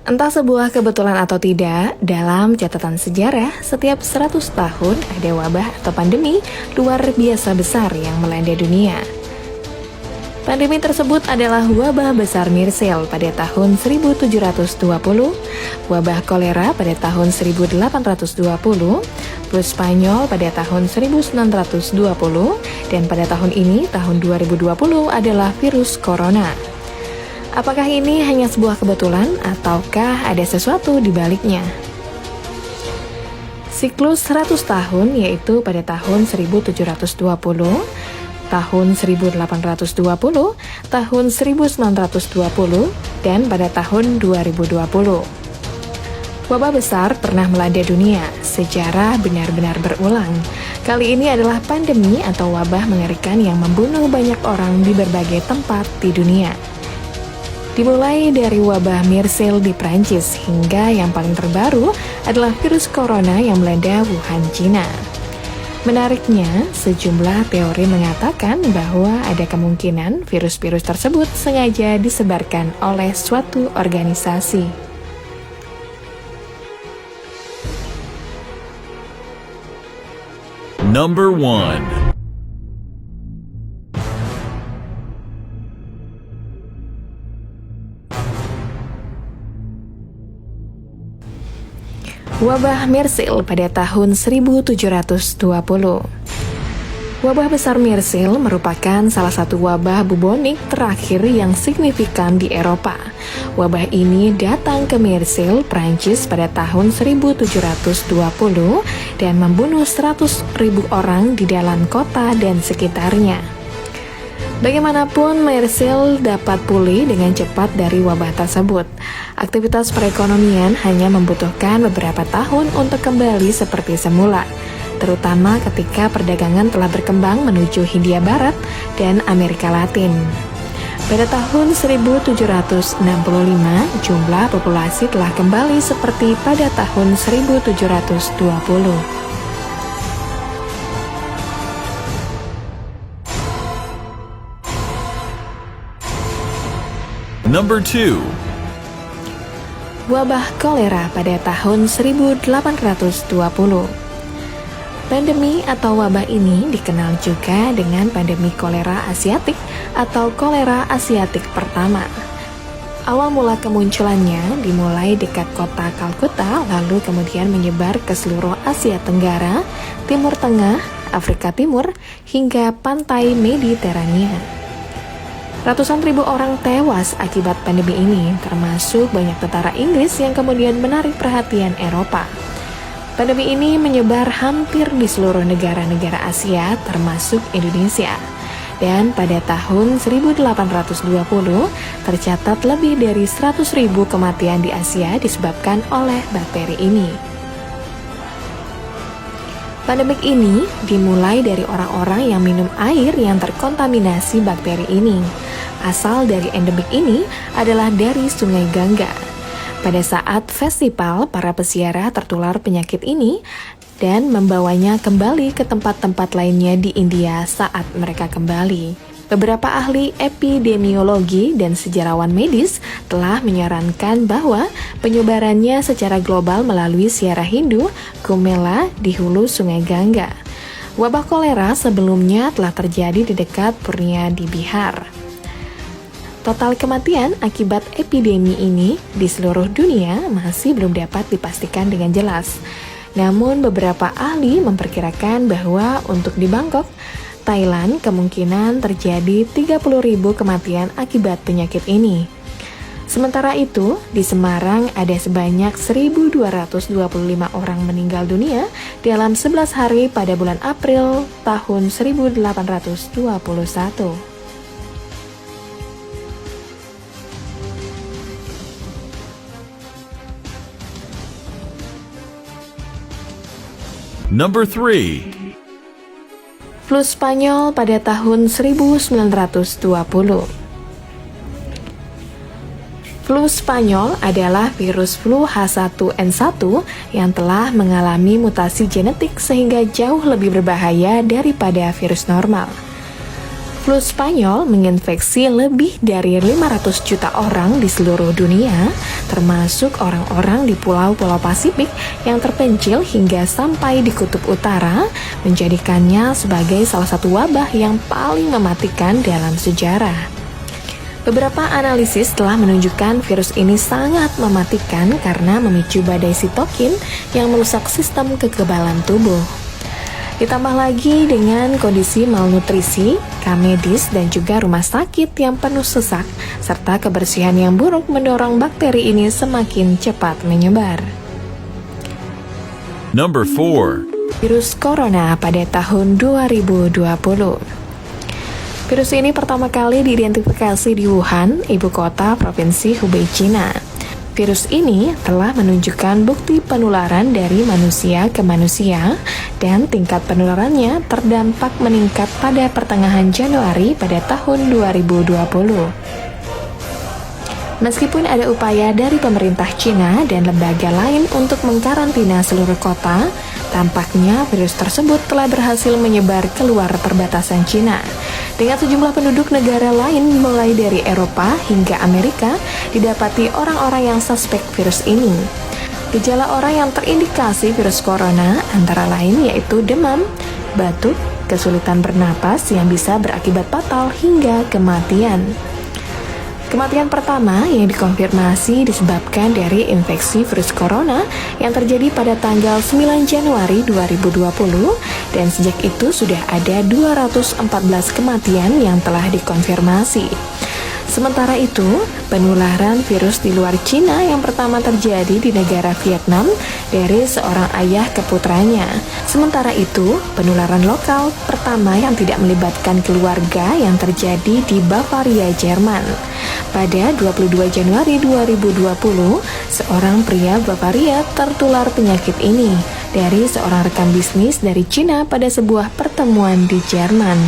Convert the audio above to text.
Entah sebuah kebetulan atau tidak, dalam catatan sejarah, setiap 100 tahun ada wabah atau pandemi luar biasa besar yang melanda dunia. Pandemi tersebut adalah wabah besar Mircel pada tahun 1720, wabah kolera pada tahun 1820, flu Spanyol pada tahun 1920, dan pada tahun ini, tahun 2020 adalah virus corona. Apakah ini hanya sebuah kebetulan ataukah ada sesuatu di baliknya? Siklus 100 tahun yaitu pada tahun 1720, tahun 1820, tahun 1920, dan pada tahun 2020. Wabah besar pernah melanda dunia, sejarah benar-benar berulang. Kali ini adalah pandemi atau wabah mengerikan yang membunuh banyak orang di berbagai tempat di dunia. Dimulai dari wabah Mircel di Prancis hingga yang paling terbaru adalah virus corona yang melanda Wuhan, Cina. Menariknya, sejumlah teori mengatakan bahwa ada kemungkinan virus-virus tersebut sengaja disebarkan oleh suatu organisasi. Number 1. Wabah Mircel pada tahun 1720. Wabah besar Mircel merupakan salah satu wabah bubonik terakhir yang signifikan di Eropa. Wabah ini datang ke Mircel, Prancis pada tahun 1720 dan membunuh 100.000 orang di dalam kota dan sekitarnya. Bagaimanapun, Mircel dapat pulih dengan cepat dari wabah tersebut. Aktivitas perekonomian hanya membutuhkan beberapa tahun untuk kembali seperti semula, terutama ketika perdagangan telah berkembang menuju Hindia Barat dan Amerika Latin. Pada tahun 1765, jumlah populasi telah kembali seperti pada tahun 1720. Number 2. Wabah kolera pada tahun 1820. Pandemi atau wabah ini dikenal juga dengan pandemi kolera Asiatik atau kolera Asiatik pertama. Awal mula kemunculannya dimulai dekat kota Kalkuta, lalu kemudian menyebar ke seluruh Asia Tenggara, Timur Tengah, Afrika Timur, hingga pantai Mediterania. Ratusan ribu orang tewas akibat pandemi ini, termasuk banyak tentara Inggris yang kemudian menarik perhatian Eropa. Pandemi ini menyebar hampir di seluruh negara-negara Asia, termasuk Indonesia. Dan pada tahun 1820, tercatat lebih dari 100.000 kematian di Asia disebabkan oleh bakteri ini. Pandemik ini dimulai dari orang-orang yang minum air yang terkontaminasi bakteri ini. Asal dari endemik ini adalah dari Sungai Gangga. Pada saat festival, para peziarah tertular penyakit ini dan membawanya kembali ke tempat-tempat lainnya di India saat mereka kembali. Beberapa ahli epidemiologi dan sejarawan medis telah menyarankan bahwa penyebarannya secara global melalui siara Hindu, Kumela di hulu Sungai Gangga. Wabah kolera sebelumnya telah terjadi di dekat Purnia di Bihar. Total kematian akibat epidemi ini di seluruh dunia masih belum dapat dipastikan dengan jelas. Namun beberapa ahli memperkirakan bahwa untuk di Bangkok, Thailand kemungkinan terjadi 30.000 kematian akibat penyakit ini. Sementara itu, di Semarang ada sebanyak 1.225 orang meninggal dunia dalam 11 hari pada bulan April tahun 1821. Number 3. Flu Spanyol pada tahun 1920. Flu Spanyol adalah virus flu H1N1 yang telah mengalami mutasi genetik sehingga jauh lebih berbahaya daripada virus normal. Flu Spanyol menginfeksi lebih dari 500 juta orang di seluruh dunia, termasuk orang-orang di pulau-pulau Pasifik yang terpencil hingga sampai di kutub utara, menjadikannya sebagai salah satu wabah yang paling mematikan dalam sejarah. Beberapa analisis telah menunjukkan virus ini sangat mematikan karena memicu badai sitokin yang merusak sistem kekebalan tubuh. Ditambah lagi dengan kondisi malnutrisi, medis, dan juga rumah sakit yang penuh sesak, serta kebersihan yang buruk mendorong bakteri ini semakin cepat menyebar. Number 4. Virus corona pada tahun 2020. Virus ini pertama kali diidentifikasi di Wuhan, ibu kota provinsi Hubei, Cina. Virus ini telah menunjukkan bukti penularan dari manusia ke manusia dan tingkat penularannya terdampak meningkat pada pertengahan Januari pada tahun 2020. Meskipun ada upaya dari pemerintah Cina dan lembaga lain untuk mengkarantina seluruh kota, tampaknya virus tersebut telah berhasil menyebar keluar perbatasan Cina. Dengan sejumlah penduduk negara lain mulai dari Eropa hingga Amerika didapati orang-orang yang suspek virus ini. Gejala orang yang terindikasi virus corona antara lain yaitu demam, batuk, kesulitan bernapas yang bisa berakibat fatal hingga kematian. Kematian pertama yang dikonfirmasi disebabkan dari infeksi virus corona yang terjadi pada tanggal 9 Januari 2020 dan sejak itu sudah ada 214 kematian yang telah dikonfirmasi. Sementara itu, penularan virus di luar Cina yang pertama terjadi di negara Vietnam dari seorang ayah ke putranya. Sementara itu, penularan lokal pertama yang tidak melibatkan keluarga yang terjadi di Bavaria, Jerman. Pada 22 Januari 2020, seorang pria Bavaria tertular penyakit ini dari seorang rekan bisnis dari Cina pada sebuah pertemuan di Jerman.